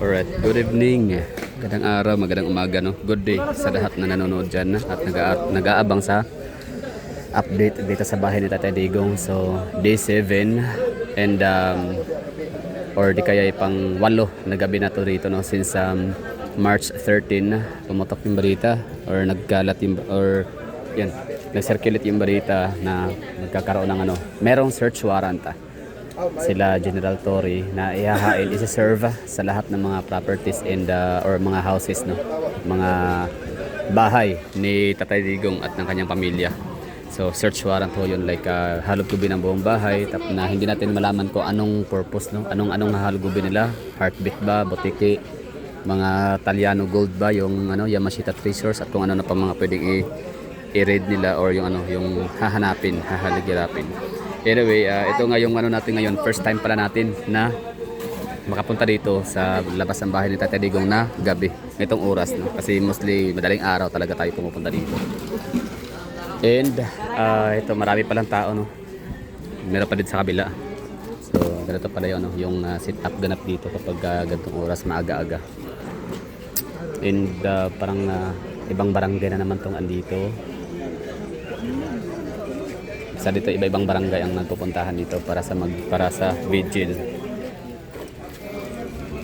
Alright, good evening. Magandang araw, magandang umaga, no? Good day sa lahat na nanonood dyan at nag-aabang sa update dito sa bahay ni Tatay Digong. So, day 7 and or di kaya pang 8 na gabi na to rito, no? Since March 13, pumutok yung balita or nagkalat yung, or yan, nag-circulate yung balita na magkakaroon ng merong search warrant sila General Torre na ihahain isi-serve sa lahat ng mga properties and or mga houses, no, mga bahay ni Tatay Digong at ng kanyang pamilya. So search warrant ho yun, like halugubin ng buong bahay na hindi natin malaman kung anong purpose, no, anong halugubin nila, heartbeat ba, botiki, mga Taliano gold ba, yung Yamashita treasures, at kung ano na pa mga pwedeng i-raid nila or yung yung hahaligirapin. Anyway, ito nga yung natin ngayon, first time pala natin na makapunta dito sa labas ng bahay ni Tatay Digong na gabi, itong oras, no? Kasi mostly madaling araw talaga tayo pumupunta dito. And ito, marami palang tao, no? Meron pa din sa kabila. So ganito pala yun, no? Yung sit up ganap dito kapag ganitong oras, maaga-aga. And parang ibang barangay na naman tong andito. Sa dito iba-ibang barangay ang nagpupuntahan dito para sa vigil.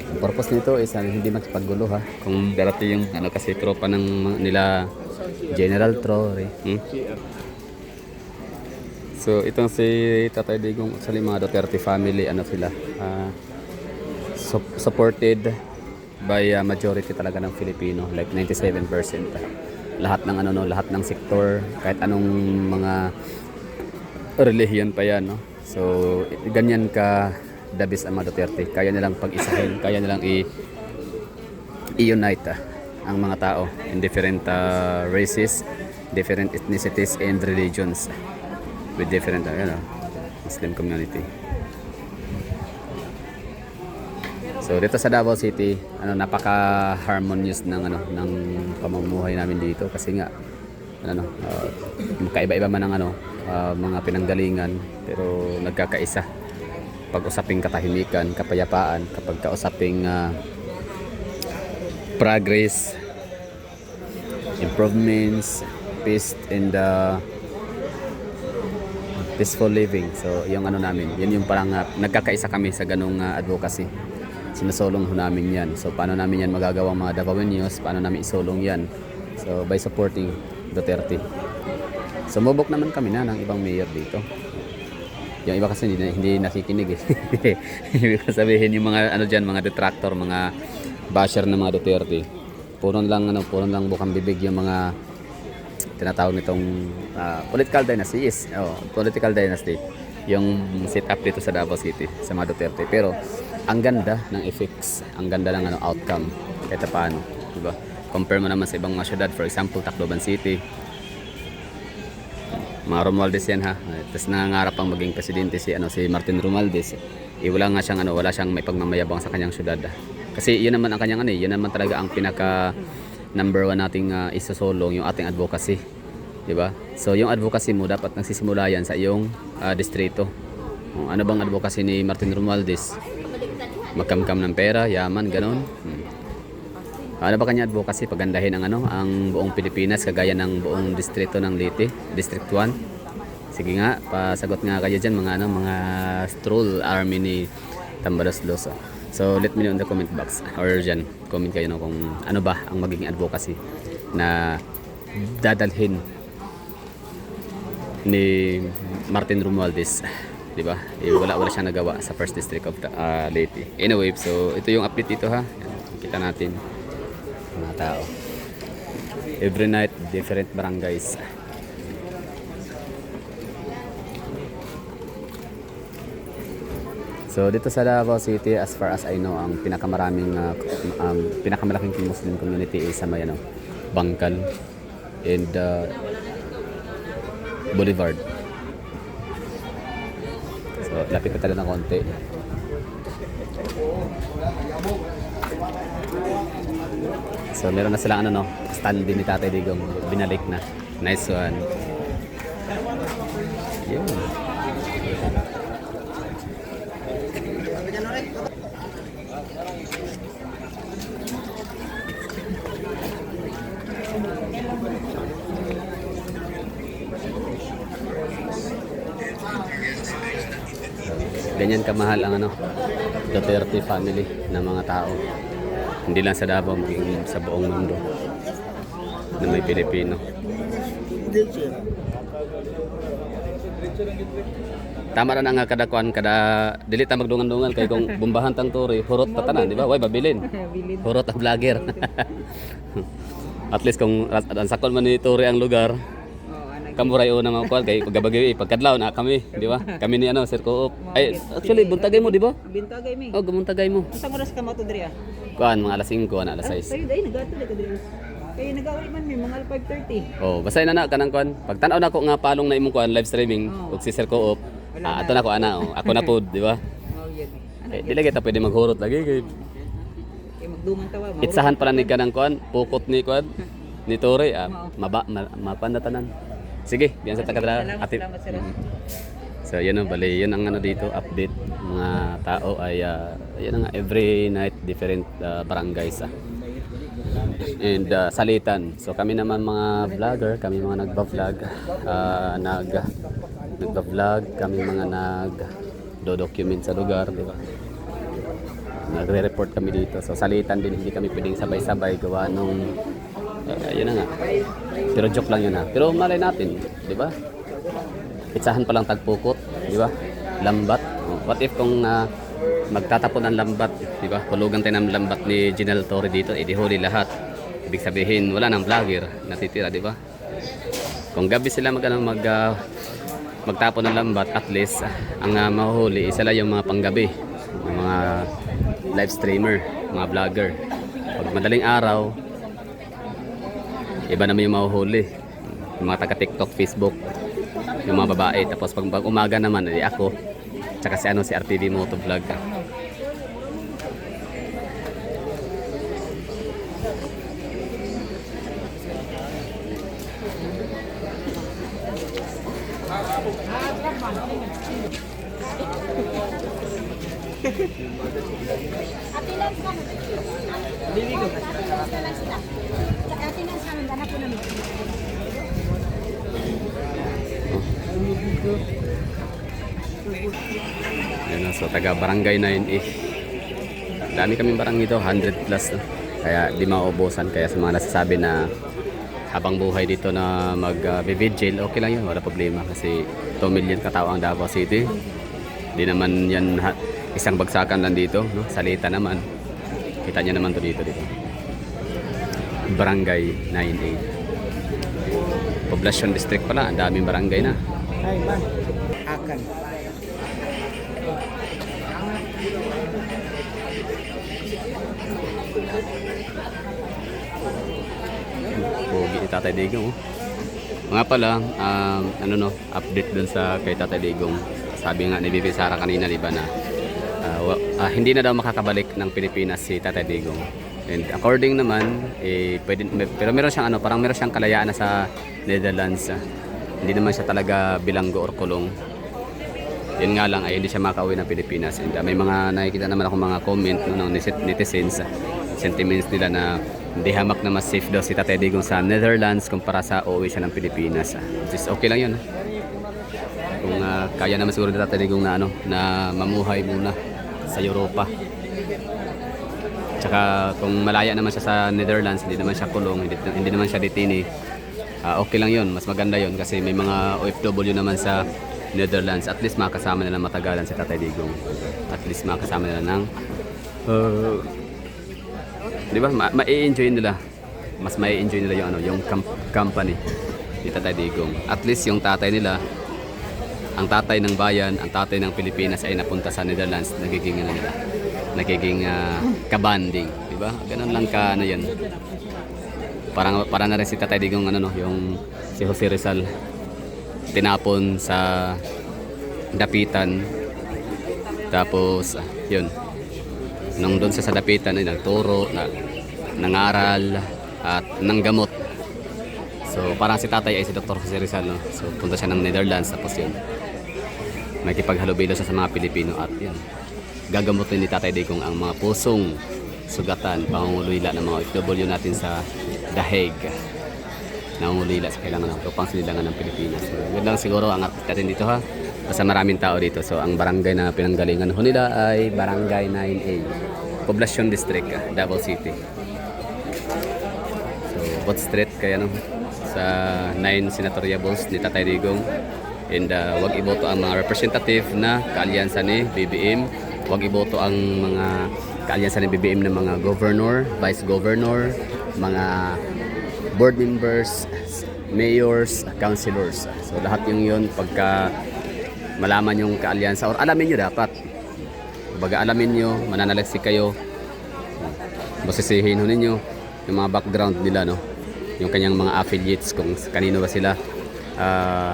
Ang purpose nito is hindi makipaggulo, ha. Kung darating yung kasi tropa ng nila General Torre. So itong si Tatay Digong, actually mga Duterte family, sila supported by majority talaga ng Filipino, like 97%. Lahat ng lahat ng sektor, kahit anong mga relihiyon pa yan, no? So ganyan ka dabis ang mga Duterte, kaya nilang pag-isahin, kaya nilang i-unite ang mga tao in different races, different ethnicities and religions with different Muslim community. So dito sa Davao City, napaka-harmonious ng ng pamumuhay namin dito kasi nga kaiba-iba man ang mga pinanggalingan, pero nagkakaisa pag usaping katahimikan, kapayapaan, kapag kausaping progress, improvements, peace and peaceful living. So yung namin, yun yung parang nagkakaisa kami sa ganung advocacy. Sinusulong ho namin yan. So paano namin yan magagawa mga Davaoenos, paano namin isulong yan? So by supporting Duterte. Sumubok naman kami na ng ibang mayor dito. Yung iba kasi hindi nakikinig eh. Ibig sabihin yung mga mga detractor, mga basher ng mga Duterte. Puro lang bukang bibig yung mga tinatawag nitong political dynasty is. Political dynasty. Yung set up dito sa Davao City sa mga Duterte. Pero ang ganda ng effects, ang ganda ng outcome kahit paano, di ba? Compare mo naman sa ibang mga syudad, for example, Tacloban City. Mga Romualdez yan, ha. Tapos nangangarap pang maging presidente si Martin Romualdez. Wala nga siyang wala siyang may pagmamayabang sa kanyang syudad. Kasi yun naman ang kanyang yun naman talaga ang pinaka number 1 nating isusulong, yung ating advocacy, 'di ba? So yung advocacy mo dapat nagsisimula yan sa iyong distrito. Ano bang advocacy ni Martin Romualdez? Magkamkam ng pera, yaman, ganon. Ano ba kanya advocacy? Pagandahin ang buong Pilipinas kagaya ng buong distrito ng Leyte, District 1. Sige nga, pasagot nga kayo diyan mga stroll army ni Tambaras Loso. So let me know in the comment box or diyan comment kayo kung ano ba ang magiging advocacy na dadalhin ni Martin Romualdez, di ba? Wala siyang nagawa sa first district of Leyte. Anyway, so ito yung update dito, ha. Kita natin mga tao every night, different barangays. So dito sa Davao City, as far as I know, ang pinakamalaking Muslim community is sa may Bangkal and Boulevard. So lapit pa talaga ng konti. So meron na silang stand din ni Tatay Digong, binalik na. Nice one. Yun. ganyan kamahal ang ano, Duterte family ng mga tao. Hindi lang sa Davao, maging sa buong mundo na may Pilipino. Tama na nga kada kuan kada dili ta magdungan-dungan kay kung bumbahan tang turi hurot ta tanan di ba way babilin hurot ang vlogger. At least kung ang sakon man ni turi ang lugar kamuray una mga kuan kay pagabagi pagkadlaw na kami di ba kami ni ano Sir Coop ay actually buntagay mo di ba Bintagay mi. oh gumuntagay mo Unsang oras ka mato diri ah? kuan mga alas 5 na alas 6 Sayo dai nagatuloy ka diri. Kay nagauli man mi mga 5:30. oh basay na kanang kuan pag tan-aw na ko nga palong na imong kuan live streaming ug si Sir Coop ato na ko ana oh ako na pod di ba Oh yun. dili kita pwede maghurot lagi kay Kay magduman tawa. itsahan pala ni kanang kuan, pukot ni kuan ni Tore mapandatanan. Sige, diyan sa tagadra ati. Salamat sir. So yun ang bali, yun ang ano dito update mga tao ay yun nga every night different barangays and salitan. So kami naman mga vlogger, kami mga nagba-vlog nagba-vlog, kami mga nag-document sa lugar, di ba? Nagre-report kami dito. So salitan din, hindi kami pwedeng sabay-sabay gawa nung yun na nga. Pero joke lang yun ha. Pero malay natin, di ba? Pitsahan pa lang tagpukot, di ba? Lambat. What if kung magtatapon ang lambat, di ba? Hulugan tayo ng lambat ni General Torre dito, di huli lahat. Ibig sabihin, wala nang vlogger natitira, di ba? Kung gabi sila magtapon ng lambat, at least ang mahuhuli isa lang yung mga panggabi, yung mga live streamer, mga vlogger. Pag madaling araw, iba naman yung mahuhuli, yung mga taga TikTok, Facebook, yung mga babae. Tapos pag umaga naman, ako tsaka si RTV Motovlog. Atilan ka. Dili ko. Atilan sila. Atilan sa amin ganap po namin. Yan, so taga barangay 9 dami kaming barangay dito 100 plus no? Kaya di maubusan. Kaya sa mga nasasabi na habang buhay dito na mag-vigil, okay lang yun, wala problema kasi 2 million katao ang Davao City. Di naman yan isang bagsakan lang dito, no? Salita naman, kita nyo naman to dito barangay 9A Poblacion District pala, ang daming barangay na. Ay man. Akan. Pogi ni Tatay Digong. Mga pala, update dun sa kay Tatay Digong. Sabi nga ni Bibi Sara kanina, di ba, na hindi na daw makakabalik ng Pilipinas si Tatay Digong. And according naman, pero meron siyang parang meron siyang kalayaan na sa Netherlands. Hindi naman siya talaga bilanggo or kulong. Yun nga lang ay hindi siya makauwi ng Pilipinas. And may mga nakikita naman ako mga comment ng netizens, sentiments nila na hindi hamak na mas safe daw si Tatay Digong sa Netherlands kumpara sa uuwi siya ng Pilipinas. Which is okay lang yun. Kung kaya naman siguro ni Tatay Digong na mamuhay muna sa Europa. Tsaka kung malaya naman siya sa Netherlands, hindi naman siya kulong, hindi naman siya detini, okay lang yun, mas maganda yun kasi may mga OFW naman sa Netherlands. At least makasama nila matagalan si Tatay Digong. At least makasama nila ng di ba, ma-enjoy nila. Mas ma-enjoy nila yung company ni Tatay Digong. At least yung tatay nila, ang tatay ng bayan, ang tatay ng Pilipinas ay napunta sa Netherlands, nagiging kabanding, di ba? Ganun lang ka yan. Para na rin si Tatay Digong yung si Jose Rizal tinapon sa dapitan. Tapos yun. Nung doon sa dapitan ay nagturo, nangaral at nanggamot. So parang si tatay ay si Dr. Jose Rizal, no? So punta siya ng Netherlands, tapos yun may kipaghalubilo siya sa mga Pilipino at yun gagamutin ni Tatay Digong ang mga pusong sugatan, pangungulila ng mga OFW natin sa The Hague. Nangungulila sa kailangan ng tupang sinilangan ng Pilipinas. So, yun lang siguro ang update natin dito ha. Basta maraming tao dito. So ang barangay na pinanggalingan ho nila ay Barangay 9A, Poblacion District, Davao City. So Bot Street kaya no, sa 9 senatoriables ni Tatay Digong. And wag iboto ang mga representative na kaalyansa ni BBM. Wag iboto ang mga kaalyansa ni BBM ng mga governor, vice governor, mga board members, mayors, councilors. So lahat yung yun pagka malaman yung kaalyansa or alamin nyo dapat. Baga alamin nyo, mananaliksik kayo, basisihin ho ninyo yung mga background nila, no? Yung kanyang mga affiliates, kung kanino ba sila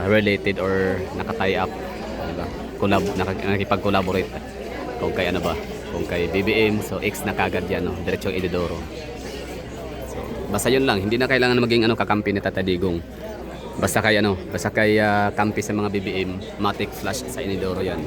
related or naka-tie up, diba? Nakikipag-collaborate kung kay ano ba, kung kay BBM, so X na kagad yan, no? Diretsong Isidoro. So basta yun lang, hindi na kailangan maging ano kakampi ni Tatay Digong. Basta kay kampi sa mga BBM, matic flash sa Inidoro yan.